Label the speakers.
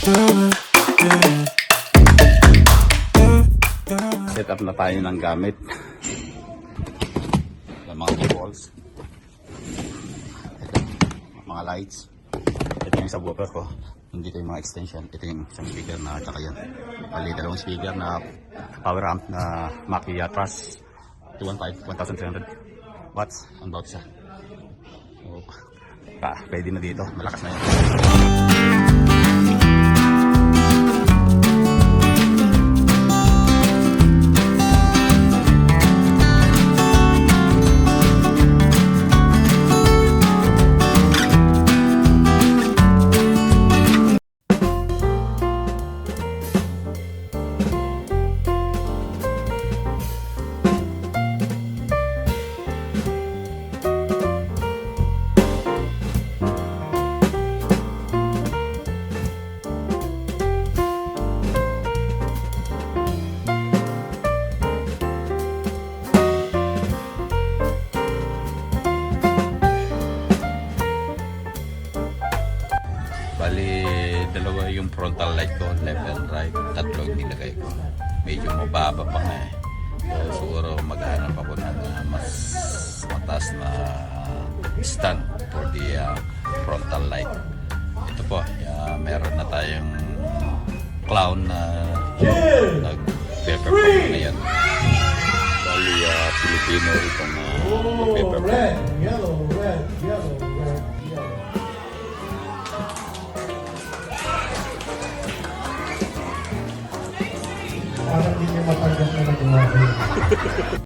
Speaker 1: Set up na tayo ng gamit. Yung mga balls. Mga lights. Ito yung subwoofer ko. Dito yung mga extension. Ito yung isang speaker na tsaka yan. Bali, dalawang speaker na power amp na Mackie Atras 215, 1300 watts. Ang bawat siya. So, pwede na dito. Malakas na yan. Bali, dalawa yung frontal light ko, left and right. Tatlo yung nilagay ko. Medyo mababa pa nga eh. So, siguro maghanap ako ng mas mataas na stand for the frontal light. Ito po, meron na tayong clown na nag-perform na yan. Bali, Filipino itong nag-perform.
Speaker 2: Red, yellow. Parang hindi niya matanggap na nagawa ko.